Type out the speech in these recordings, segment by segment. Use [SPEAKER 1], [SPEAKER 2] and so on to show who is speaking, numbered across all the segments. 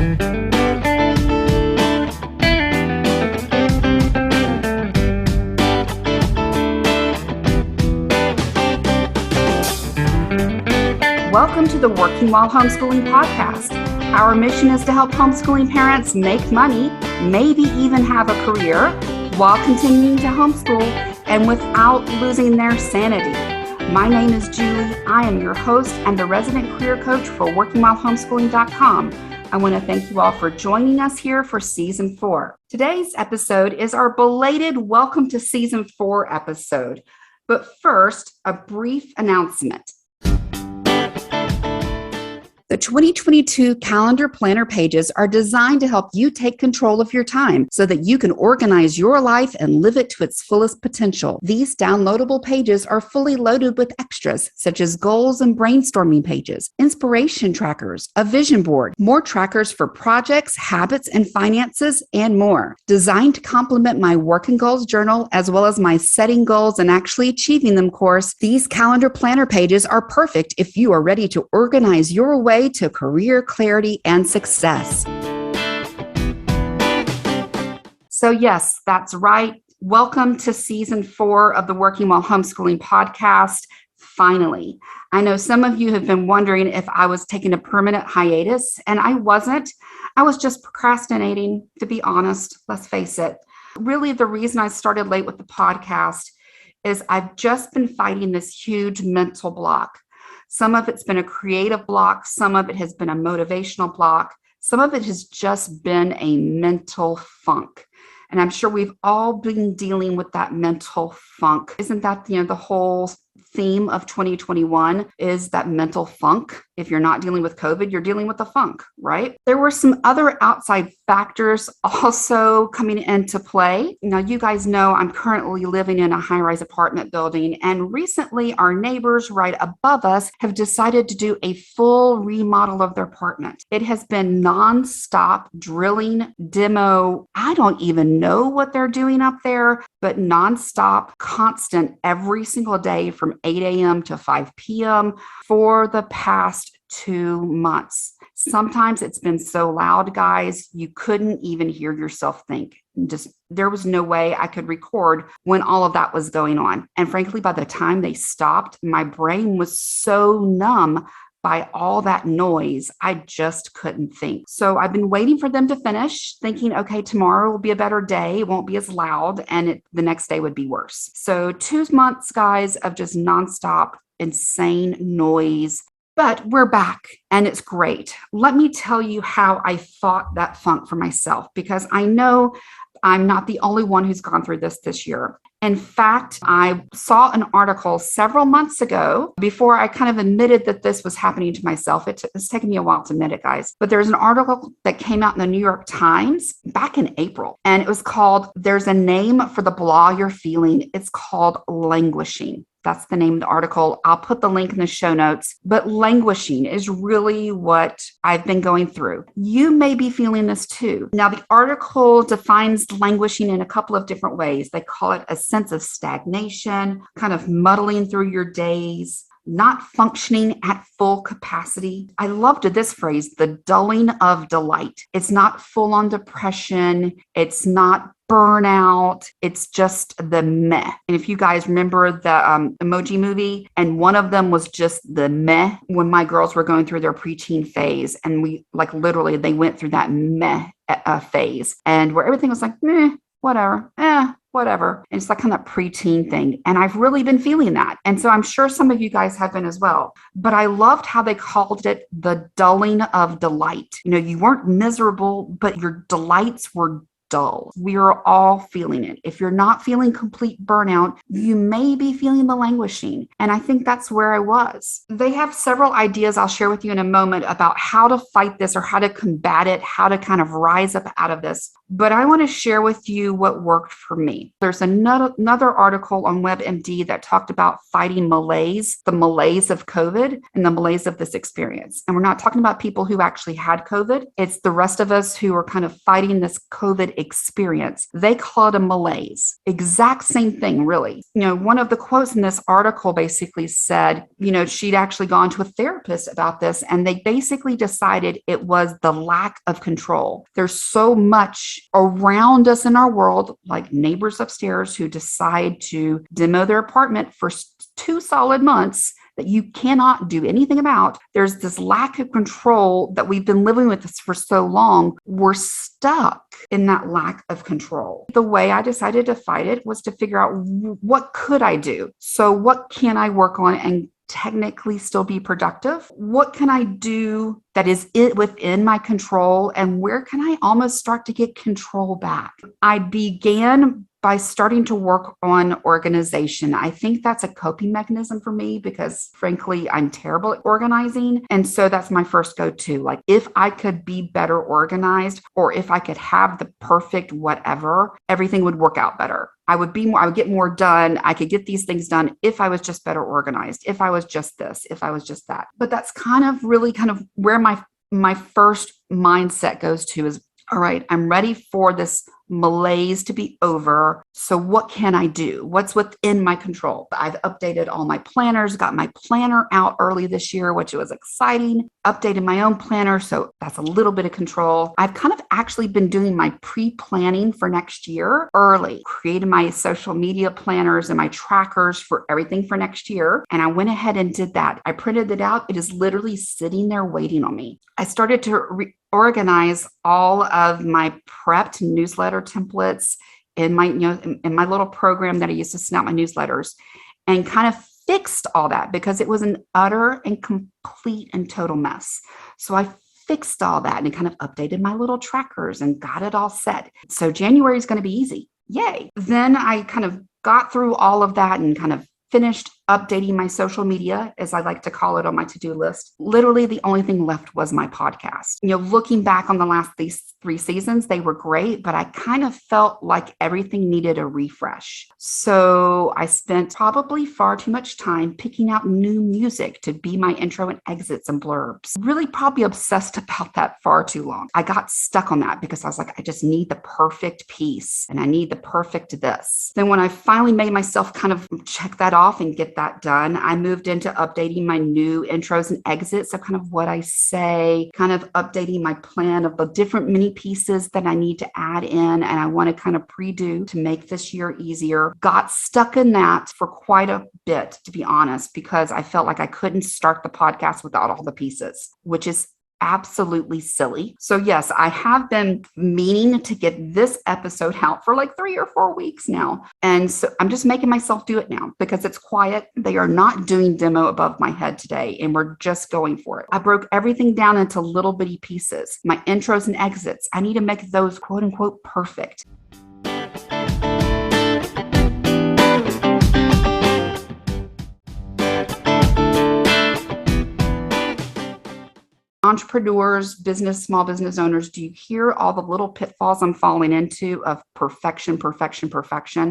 [SPEAKER 1] Welcome to the Working While Homeschooling podcast. Our mission is to help homeschooling parents make money, maybe even have a career, while continuing to homeschool and without losing their sanity. My name is Julie. I am your host and the resident career coach for WorkingWhileHomeschooling.com. I want to thank you all for joining us here for Season 4. Today's episode is our belated Welcome to Season 4 episode. But first, a brief announcement. The 2022 calendar planner pages are designed to help you take control of your time so that you can organize your life and live it to its fullest potential. These downloadable pages are fully loaded with extras such as goals and brainstorming pages, inspiration trackers, a vision board, more trackers for projects, habits, and finances, and more. Designed to complement my Working Goals journal as well as my Setting Goals and Actually Achieving Them course, these calendar planner pages are perfect if you are ready to organize your way to career clarity and success. So yes, that's right. Welcome to Season 4 of the Working While Homeschooling podcast. Finally, I know some of you have been wondering if I was taking a permanent hiatus, and I wasn't. I was just procrastinating, to be honest. Let's face it. Really, the reason I started late with the podcast is I've just been fighting this huge mental block. Some of it's been a creative block. Some of it has been a motivational block. Some of it has just been a mental funk. And I'm sure we've all been dealing with that mental funk. Isn't that, the whole theme of 2021 is that mental funk? If you're not dealing with COVID, you're dealing with the funk, right? There were some other outside factors also coming into play. Now, you guys know I'm currently living in a high-rise apartment building, and recently our neighbors right above us have decided to do a full remodel of their apartment. It has been nonstop drilling, demo. I don't even know what they're doing up there, but nonstop, constant every single day from 8 a.m. to 5 p.m. for the past 2 months. Sometimes it's been so loud, guys, you couldn't even hear yourself think. There was no way I could record when all of that was going on. And frankly, by the time they stopped, my brain was so numb by all that noise, I just couldn't think. So I've been waiting for them to finish, thinking, okay, tomorrow will be a better day. It won't be as loud, and the next day would be worse. So 2 months, guys, of just nonstop, insane noise. But we're back, and it's great. Let me tell you how I fought that funk for myself, because I know I'm not the only one who's gone through this year. In fact, I saw an article several months ago before I kind of admitted that this was happening to myself. It's taken me a while to admit it, guys. But there's an article that came out in the New York Times back in April, and it was called, there's a name for the blah you're feeling. It's called languishing. That's the name of the article. I'll put the link in the show notes. But languishing is really what I've been going through. You may be feeling this too. Now, the article defines languishing in a couple of different ways. They call it a sense of stagnation, kind of muddling through your days, not functioning at full capacity. I loved this phrase, the dulling of delight. It's not full on depression. It's not burnout. It's just the meh. And if you guys remember the Emoji Movie, and one of them was just the meh when my girls were going through their preteen phase. And we literally, they went through that meh phase, and where everything was like, meh, whatever, whatever. And it's kind of that preteen thing. And I've really been feeling that. And so I'm sure some of you guys have been as well. But I loved how they called it the dulling of delight. You weren't miserable, but your delights were dull. We are all feeling it. If you're not feeling complete burnout, you may be feeling the languishing. And I think that's where I was. They have several ideas I'll share with you in a moment about how to fight this or how to combat it, how to kind of rise up out of this. But I want to share with you what worked for me. There's another article on WebMD that talked about fighting malaise, the malaise of COVID and the malaise of this experience. And we're not talking about people who actually had COVID. It's the rest of us who are kind of fighting this COVID experience. They call it a malaise. Exact same thing, really. One of the quotes in this article basically said, she'd actually gone to a therapist about this, and they basically decided it was the lack of control. There's so much around us in our world, like neighbors upstairs who decide to demo their apartment for 2 solid months that you cannot do anything about. There's this lack of control that we've been living with this for so long. We're stuck in that lack of control. The way I decided to fight it was to figure out what could I do? So what can I work on and technically still be productive? What can I do that is within my control? And where can I almost start to get control back? I began by starting to work on organization. I think that's a coping mechanism for me because frankly, I'm terrible at organizing. And so that's my first go-to. Like if I could be better organized, or if I could have the perfect whatever, everything would work out better. I would get more done. I could get these things done if I was just better organized, if I was just this, if I was just that. But that's kind of where my first mindset goes to is, all right, I'm ready for this malaise to be over. So what can I do? What's within my control? I've updated all my planners, got my planner out early this year, which was exciting. Updated my own planner. So that's a little bit of control. I've kind of actually been doing my pre-planning for next year early, created my social media planners and my trackers for everything for next year. And I went ahead and did that. I printed it out. It is literally sitting there waiting on me. I started to organize all of my prepped newsletter templates in my little program that I used to send out my newsletters, and kind of fixed all that because it was an utter and complete and total mess. So I fixed all that and kind of updated my little trackers and got it all set. So January is going to be easy. Yay. Then I kind of got through all of that and kind of finished updating my social media, as I like to call it, on my to-do list. Literally, the only thing left was my podcast. Looking back on these 3 seasons, they were great, but I kind of felt like everything needed a refresh. So I spent probably far too much time picking out new music to be my intro and exits and blurbs. Really probably obsessed about that far too long. I got stuck on that because I was like, I just need the perfect piece and I need the perfect this. Then when I finally made myself kind of check that off and get that done, I moved into updating my new intros and exits. So kind of what I say, kind of updating my plan of the different mini pieces that I need to add in and I want to kind of pre-do to make this year easier. Got stuck in that for quite a bit, to be honest, because I felt like I couldn't start the podcast without all the pieces, which is absolutely silly. So yes, I have been meaning to get this episode out for like 3 or 4 weeks now. And so I'm just making myself do it now because it's quiet. They are not doing demo above my head today, and we're just going for it. I broke everything down into little bitty pieces. My intros and exits, I need to make those quote unquote perfect. Entrepreneurs, small business owners, do you hear all the little pitfalls I'm falling into of perfection?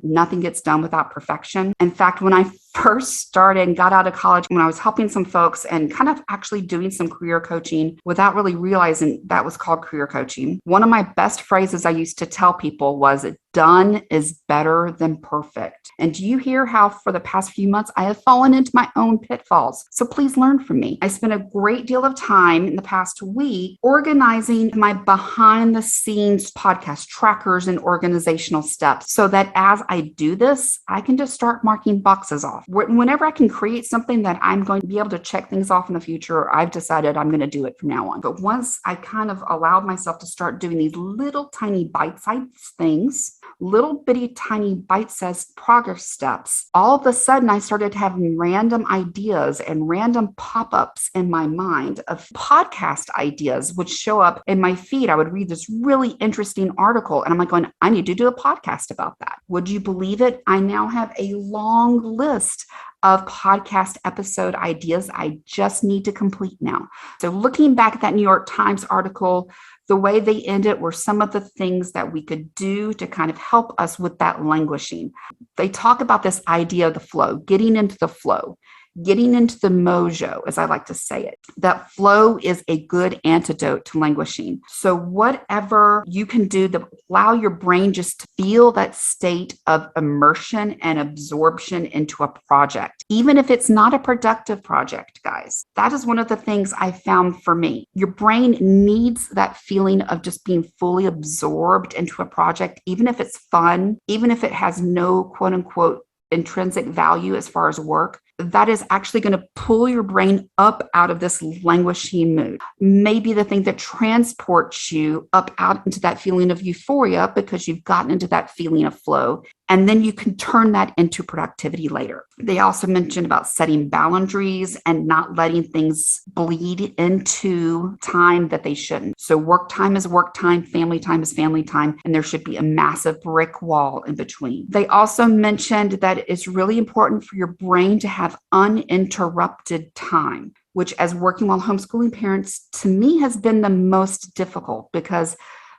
[SPEAKER 1] Nothing gets done without perfection. In fact, when I first started and got out of college, when I was helping some folks and kind of actually doing some career coaching without really realizing that was called career coaching, one of my best phrases I used to tell people was, done is better than perfect. And do you hear how for the past few months, I have fallen into my own pitfalls? So please learn from me. I spent a great deal of time in the past week organizing my behind the scenes podcast trackers and organizational steps so that as I do this, I can just start marking boxes off. Whenever I can create something that I'm going to be able to check things off in the future, I've decided I'm going to do it from now on. But once I kind of allowed myself to start doing these little tiny bite-sized things, little bitty tiny bite-sized progress steps, all of a sudden I started having random ideas and random pop-ups in my mind of podcast ideas would show up in my feed. I would read this really interesting article and I'm like going, I need to do a podcast about that. Would you believe it? I now have a long list of podcast episode ideas I just need to complete now. So looking back at that New York Times article, the way they ended were some of the things that we could do to kind of help us with that languishing. They talk about this idea of the flow, getting into the flow. getting into the mojo, as I like to say it. That flow is a good antidote to languishing. So whatever you can do to allow your brain just to feel that state of immersion and absorption into a project, even if it's not a productive project, guys. That is one of the things I found for me. Your brain needs that feeling of just being fully absorbed into a project, even if it's fun, even if it has no quote unquote intrinsic value as far as work. That is actually going to pull your brain up out of this languishing mood. Maybe the thing that transports you up out into that feeling of euphoria because you've gotten into that feeling of flow. And then you can turn that into productivity later. They also mentioned about setting boundaries and not letting things bleed into time that they shouldn't. So work time is work time, family time is family time, and there should be a massive brick wall in between. They also mentioned that it's really important for your brain to have uninterrupted time, which as working while homeschooling parents, to me has been the most difficult because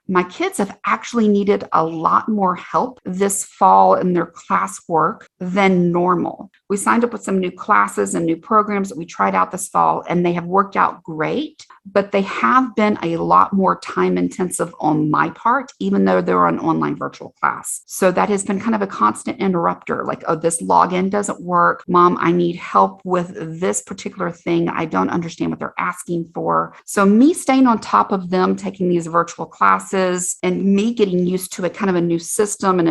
[SPEAKER 1] my kids have actually needed a lot more help this fall in their classwork than normal. We signed up with some new classes and new programs that we tried out this fall, and they have worked out great, but they have been a lot more time intensive on my part, even though they're an online virtual class. So that has been kind of a constant interrupter, like, oh, this login doesn't work. Mom, I need help with this particular thing. I don't understand what they're asking for. So me staying on top of them, taking these virtual classes, and me getting used to a kind of a new system and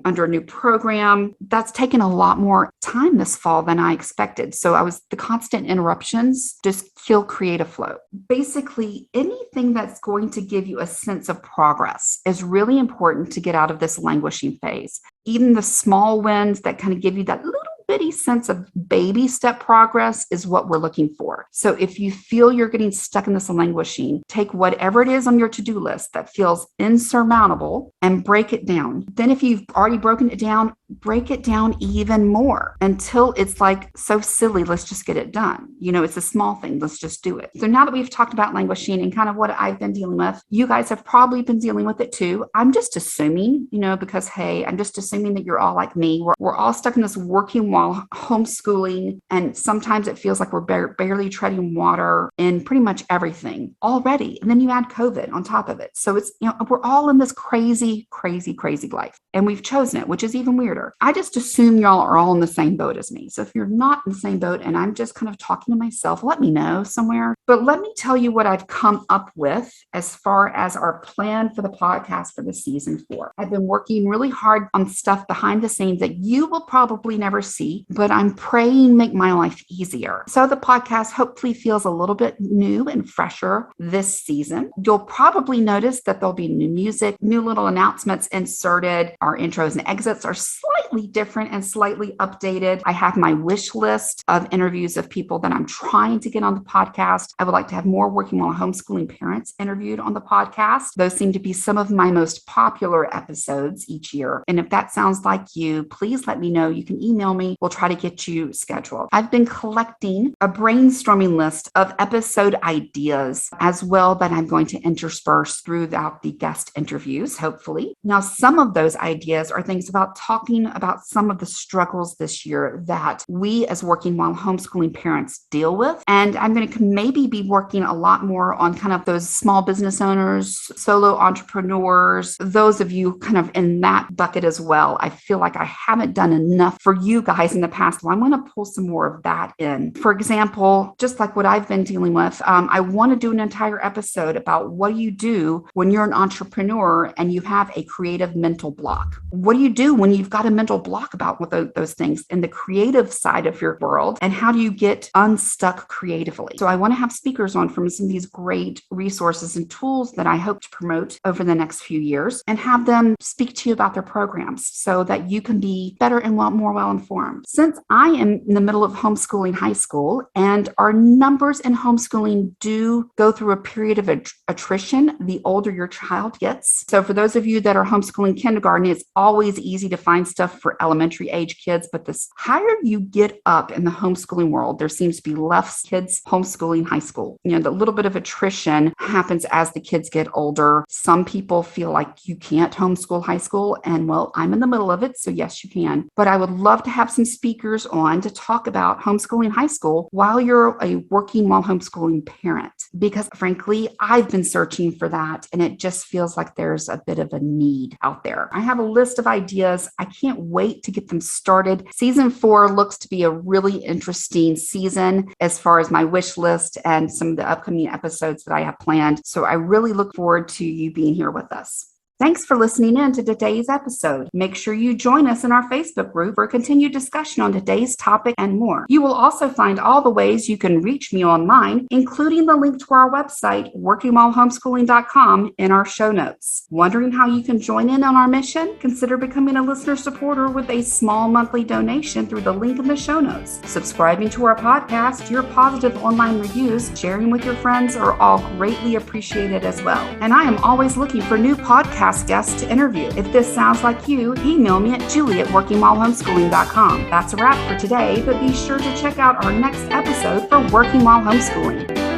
[SPEAKER 1] under a new program, that's taken a lot more time this fall than I expected. So the constant interruptions just kill creative flow. Basically, anything that's going to give you a sense of progress is really important to get out of this languishing phase. Even the small wins that kind of give you that little bitty sense of baby step progress is what we're looking for. So if you feel you're getting stuck in this languishing, take whatever it is on your to-do list that feels insurmountable and break it down. Then if you've already broken it down, break it down even more until it's like so silly. Let's just get it done. It's a small thing. Let's just do it. So now that we've talked about languishing and kind of what I've been dealing with, you guys have probably been dealing with it too. I'm just assuming, because, hey, I'm just assuming that you're all like me. We're all stuck in this working while homeschooling. And sometimes it feels like we're barely treading water in pretty much everything already. And then you add COVID on top of it. So it's, we're all in this crazy, crazy, crazy life. And we've chosen it, which is even weirder. I just assume y'all are all in the same boat as me. So if you're not in the same boat and I'm just kind of talking to myself, let me know somewhere. But let me tell you what I've come up with as far as our plan for the podcast for the season 4. I've been working really hard on stuff behind the scenes that you will probably never see, but I'm praying make my life easier. So the podcast hopefully feels a little bit new and fresher this season. You'll probably notice that there'll be new music, new little announcements inserted. Our intros and exits are slightly different and slightly updated. I have my wish list of interviews of people that I'm trying to get on the podcast. I would like to have more working while homeschooling parents interviewed on the podcast. Those seem to be some of my most popular episodes each year. And if that sounds like you, please let me know. You can email me. We'll try to get you scheduled. I've been collecting a brainstorming list of episode ideas as well that I'm going to intersperse throughout the guest interviews, hopefully. Now, some of those ideas are things about talking about some of the struggles this year that we as working while homeschooling parents deal with. And I'm going to maybe be working a lot more on kind of those small business owners, solo entrepreneurs, those of you kind of in that bucket as well. I feel like I haven't done enough for you guys in the past. Well, I'm going to pull some more of that in. For example, just like what I've been dealing with, I want to do an entire episode about what do you do when you're an entrepreneur and you have a creative mental block? What do you do when you've got a mental block about what those things in the creative side of your world? And how do you get unstuck creatively? So I want to have speakers on from some of these great resources and tools that I hope to promote over the next few years and have them speak to you about their programs so that you can be better and more well-informed. Since I am in the middle of homeschooling high school and our numbers in homeschooling do go through a period of attrition the older your child gets. So for those of you that are homeschooling kindergarten, it's always easy to find stuff for elementary age kids, but the higher you get up in the homeschooling world, there seems to be less kids homeschooling high school. The little bit of attrition happens as the kids get older. Some people feel like you can't homeschool high school, and well, I'm in the middle of it, so yes, you can. But I would love to have some speakers on to talk about homeschooling high school while you're a working while homeschooling parent, because frankly, I've been searching for that, and it just feels like there's a bit of a need out there. I have a list of ideas. I can't wait to get them started. Season 4 looks to be a really interesting season as far as my wish list and some of the upcoming episodes that I have planned. So I really look forward to you being here with us. Thanks for listening in to today's episode. Make sure you join us in our Facebook group for a continued discussion on today's topic and more. You will also find all the ways you can reach me online, including the link to our website, workingwhilehomeschooling.com, in our show notes. Wondering how you can join in on our mission? Consider becoming a listener supporter with a small monthly donation through the link in the show notes. Subscribing to our podcast, your positive online reviews, sharing with your friends are all greatly appreciated as well. And I am always looking for new podcasts guests to interview. If this sounds like you, email me at julie@workingwhilehomeschooling.com. That's a wrap for today, but be sure to check out our next episode for Working While Homeschooling.